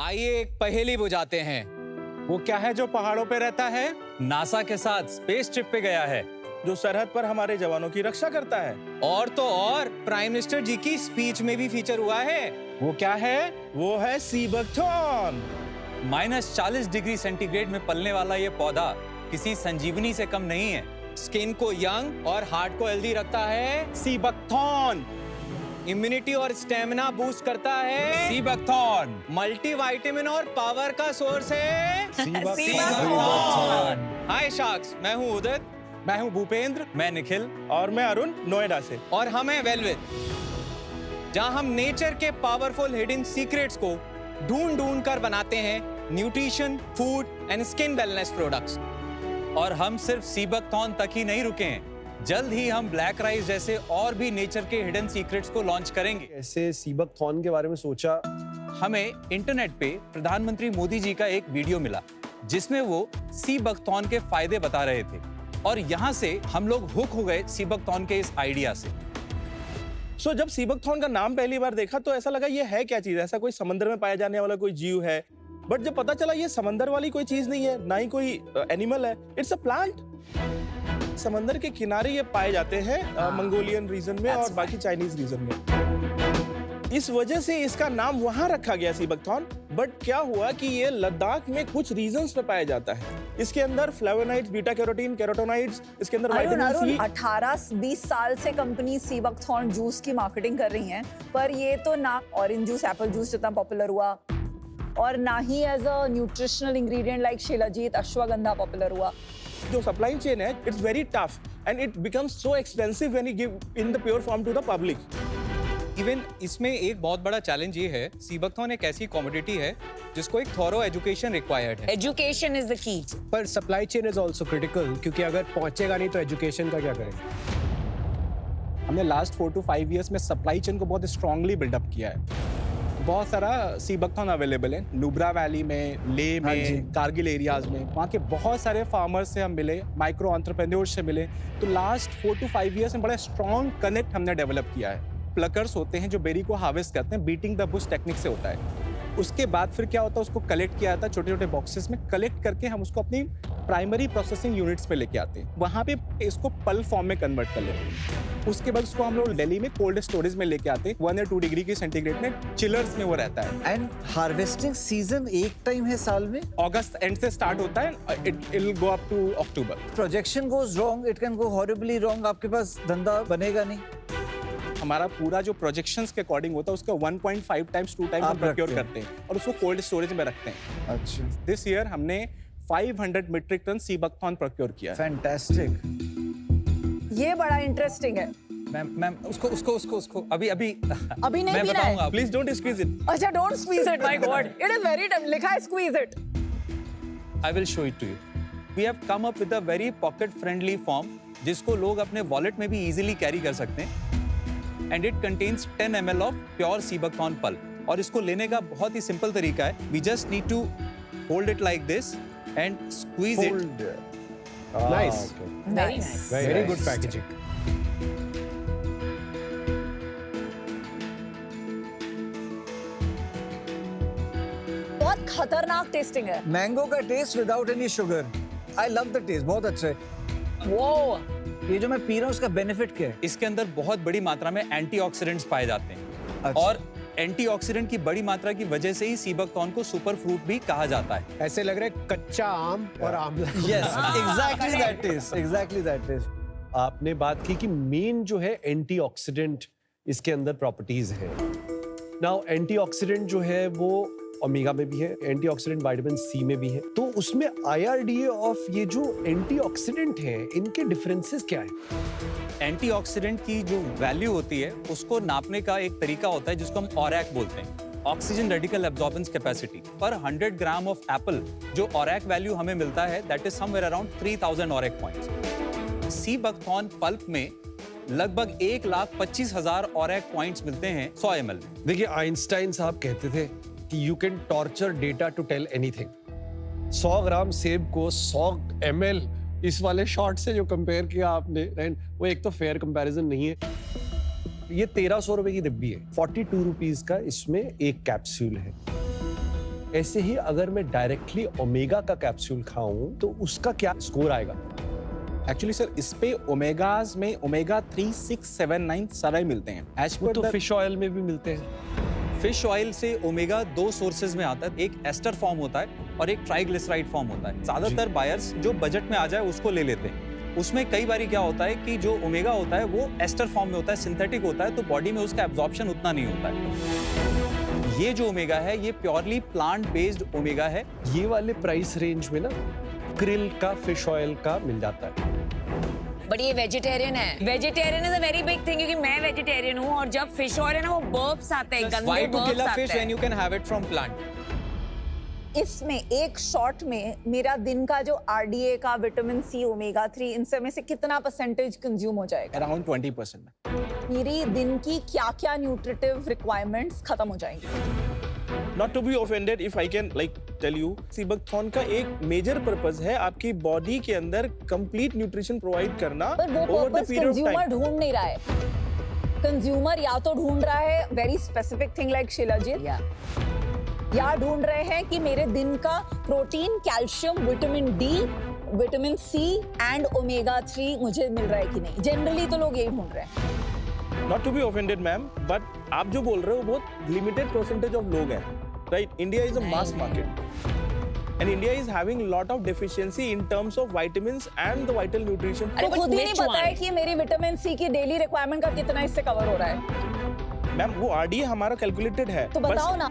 आइए एक पहेली बुझाते हैं। वो क्या है जो पहाड़ों पे रहता है, नासा के साथ स्पेस ट्रिप पे गया है, जो सरहद पर हमारे जवानों की रक्षा करता है? और तो और प्राइम मिनिस्टर जी की स्पीच में भी फीचर हुआ है। वो क्या है? वो है सी बकथॉर्न। -40 डिग्री सेंटीग्रेड में पलने वाला ये पौधा किसी संजीवनी से कम नहीं है। स्किन को यंग और हार्ट को हेल्दी रखता है। सी बकथॉर्न इम्यूनिटी और स्टेमिना बूस्ट करता है। सी बकथॉर्न मल्टीविटामिन और पावर का सोर्स है। Sea buckthorn. हाय शार्क्स, मैं हूँ उदित। मैं हूँ भूपेंद्र। मैं निखिल। और मैं अरुण, नोएडा से। और हम हैं वेलविद, जहां हम नेचर के पावरफुल हिडन सीक्रेट्स को ढूंढ कर बनाते हैं nutrition, food and skin wellness products. और हम सिर्फ सी बकथॉर्न तक ही नहीं रुके हैं, जल्द ही हम ब्लैक राइस जैसे और भी नेचर के हिडन सीक्रेट्स को लॉन्च करेंगे। ऐसे सी बकथॉर्न के बारे में सोचा। हमें इंटरनेट पे प्रधानमंत्री मोदी जी का एक वीडियो मिला जिसमें वो सी बकथॉर्न के फायदे बता रहे थे, और यहाँ से हम लोग हुक हो गए सी बकथॉर्न के इस आइडिया से। जब सी बकथॉर्न का नाम पहली बार देखा तो ऐसा लगा ये है क्या चीज, ऐसा कोई समंदर में पाया जाने वाला कोई जीव है। बट जब पता चला ये समंदर वाली कोई चीज नहीं है, ना ही कोई एनिमल है, इट्स अ प्लांट। समंदर के किनारे ये पाए जाते हैं मंगोलियन रीजन में और बाकी चाइनीज रीजन में। इस वजह से इसका नाम वहां रखा गया सी बकथॉर्न। बट क्या हुआ कि ये लद्दाख में कुछ रीजन्स पे पाया जाता है। इसके अंदर फ्लेवोनाइड्स, बीटा कैरोटीन, कैरोटोनॉइड्स, इसके अंदर विटामिन सी। 18-20 साल से कंपनी सी बकथॉर्न जूस की मार्केटिंग कर रही हैं, पर ये तो ना ऑरेंज जूस, एप्पल जूस जितना पॉपुलर हुआ, और ना ही as a nutritional ingredient like shilajit, ashwagandha popular हुआ। जो सप्लाई चेन है, it's very tough and it becomes so expensive when you give in the pure form to the public. Even इसमें एक बहुत बड़ा चैलेंज ये है, सी बकथॉर्न एक ऐसी कमोडिटी है जिसको एक थॉरो एजुकेशन रिक्वायर्ड है। Education is the key. पर supply chain is also critical, क्योंकि अगर पहुंचेगा नहीं तो एजुकेशन का क्या करेंगे? हमने लास्ट 4 to 5 इयर्स में सप्लाई चेन को बहुत स्ट्रांगली बिल्डअप किया है। बहुत सारा सी बकथॉर्न अवेलेबल है नुब्रा वैली में, लेह में, कारगिल एरियाज में। वहाँ के बहुत सारे फार्मर्स से हम मिले, माइक्रो एंटरप्रेन्योर्स से मिले। तो लास्ट 4 to 5 इयर्स में बड़ा स्ट्रॉन्ग कनेक्ट हमने डेवलप किया है। प्लकर्स होते हैं जो बेरी को हार्वेस्ट करते हैं, बीटिंग द बुश टेक्निक से होता है। उसके बाद फिर क्या होता है, उसको कलेक्ट किया जाता है छोटे छोटे बॉक्सेस में। कलेक्ट करके हम उसको अपनी प्राइमरी प्रोसेसिंग यूनिट्स पे लेके आते हैं, वहाँ पे इसको पल्प फॉर्म में कन्वर्ट कर लेते हैं। उसके बाद उसको हम लोग दिल्ली में कोल्ड स्टोरेज में लेके आते हैं, 1 या 2 डिग्री की सेंटीग्रेड में, चिलर्स में वो रहता है। एंड हार्वेस्टिंग सीजन एक टाइम है साल में, अगस्त एंड से स्टार्ट होता है, it will go up to October. Projection goes wrong, it can go horribly wrong, आपके पास धंधा बनेगा नहीं। हमारा पूरा जो प्रोजेक्शंस के अकॉर्डिंग होता है उसका 1.5 टाइम्स 2 टाइम्स हम प्रोक्योर करते हैं और उसको कोल्ड स्टोरेज में रखते हैं। अच्छा, दिस ईयर हमने 500 metric tonne sea buckthorn procure किया। फैंटास्टिक। ये बड़ा इंटरेस्टिंग है। मैम उसको अभी नहीं मैं पीना है। बताऊंगा। Please don't squeeze it. अच्छा, don't squeeze it, my god, it is very tough. लिखा है squeeze it. I will show it to you. We have come up with a very pocket friendly form जिसको लोग अपने wallet में भी easily carry कर सकते हैं। And it contains 10 ml of pure sea buckthorn pulp. और इसको लेने का बहुत ही सिंपल तरीका है। We just need to hold it like this and squeeze it. Nice. Very nice. Very good packaging. बहुत खतरनाक टेस्टिंग है। मैंगो का taste without any sugar. I love the taste, बहुत अच्छा है। वो ये जो मैं पी रहा हूँ उसका बेनिफिट क्या है? इसके अंदर बहुत बड़ी मात्रा में एंटीऑक्सीडेंट्स पाए जाते हैं। अच्छा। और एंटीऑक्सीडेंट की बड़ी मात्रा की वजह से ही सी बकथॉर्न को सुपर फ्रूट भी कहा जाता है। ऐसे लग रहा है कच्चा आम और Amla. Yes, exactly that taste, exactly that taste. आपने बात की कि मेन जो है एंटीऑक्सीडेंट इसके अंदर प्रॉपर्टीज है। नाउ एंटीऑक्सीडेंट जो है वो ओमेगा में भी है, एंटीऑक्सीडेंट विटामिन सी में भी है। तो उसमें IRDA ऑफ ये जो एंटीऑक्सीडेंट हैं, इनके डिफरेंसेस क्या है? एंटीऑक्सीडेंट की जो वैल्यू होती है उसको नापने का एक तरीका होता है जिसको हम ORAC बोलते हैं, ऑक्सीजन रेडिकल एब्जॉर्बेंस कैपेसिटी। पर 100 ग्राम ऑफ एप्पल जो ORAC वैल्यू हमें मिलता है, that is somewhere around 3000 ORAC points. Sea buckthorn pulp में लगभग 1,25,000 ORAC पॉइंट्स मिलते हैं 100 ml में। देखिए, आइंस्टाइन साहब कहते थे कि you can torture data to tell anything. 100 gram सेब को 100 ml इस वाले शॉट से जो कंपेयर किया आपने, वो एक तो फेयर कंपैरिजन नहीं है। ये 1300 रुपए की डिब्बी है, 42 रुपीज का इसमें एक कैप्सूल है। ऐसे ही अगर मैं डायरेक्टली ओमेगा का कैप्सूल खाऊं तो उसका क्या स्कोर आएगा? एक्चुअली सर इस पे ओमेगाज में ओमेगा 3, 6, 7, 9 सारे मिलते हैं एज वो पर तो द फिश ऑयल में भी मिलते हैं। फिश ऑयल से ओमेगा 2 सोर्सेज में आता है, एक एस्टर फॉर्म होता है और एक ट्राइग्लिसराइड फॉर्म होता है। ज्यादातर बायर्स जो बजट में आ जाए उसको ले लेते हैं। उसमें कई बार क्या होता है कि जो ओमेगा होता है वो एस्टर फॉर्म में होता है, सिंथेटिक होता है, तो बॉडी में उसका एब्जॉर्प्शन उतना नहीं होता है। ये जो ओमेगा है ये प्योरली प्लांट बेस्ड ओमेगा है। ये वाले प्राइस रेंज में ना क्रिल का, फिश ऑयल का मिल जाता है। बट ये वेजिटेरियन है। Vegetarian is a very big thing, क्योंकि मैं वेजिटेरियन हूँ और जब फिश ऑयल है ना वो बर्ब्स आते हैं, गंदे Why to kill बर्ब्स a आते fish when हैं। you can have it from plant? इसमें एक शॉट में मेरा दिन का जो आरडीए का विटामिन सी, ओमेगा 3, इन सब में से कितना परसेंटेज कंज्यूम हो जाएगा? अराउंड 20%। मेरी दिन की क्या-क्या न्यूट्रिटिव रिक्वायरमेंट्स खत्म हो जाएंगी। Not to be offended if I can like tell you, sea buckthorn का एक मेजर पर्पस है आपकी बॉडी के अंदर कंप्लीट न्यूट्रिशन प्रोवाइड करना पर वो over the purpose period of consumer time. ढूंढ नहीं रहा है। कंज्यूमर या तो ढूंढ रहा है very specific thing like shilajit, या ढूंढ रहे हैं कि मेरे दिन का protein, calcium, vitamin D, vitamin C and omega 3 मुझे मिल रहा है कि नहीं। जनरली तो लोग यही ढूंढ रहे हैं। Not to be offended, ma'am, but आप जो बोल रहे हो बहुत लिमिटेड परसेंटेज ऑफ लोग हैं, right? India is a mass market and India is having lot of deficiency in terms of vitamins and the vital nutrition. अरे but खुद ही नहीं which पता है one? कि मेरी विटामिन सी की डेली रिक्वायरमेंट का कितना इससे कवर हो रहा है। मैम वो आरडीए हमारा कैलकुलेटेड है, तो बस बताओ ना।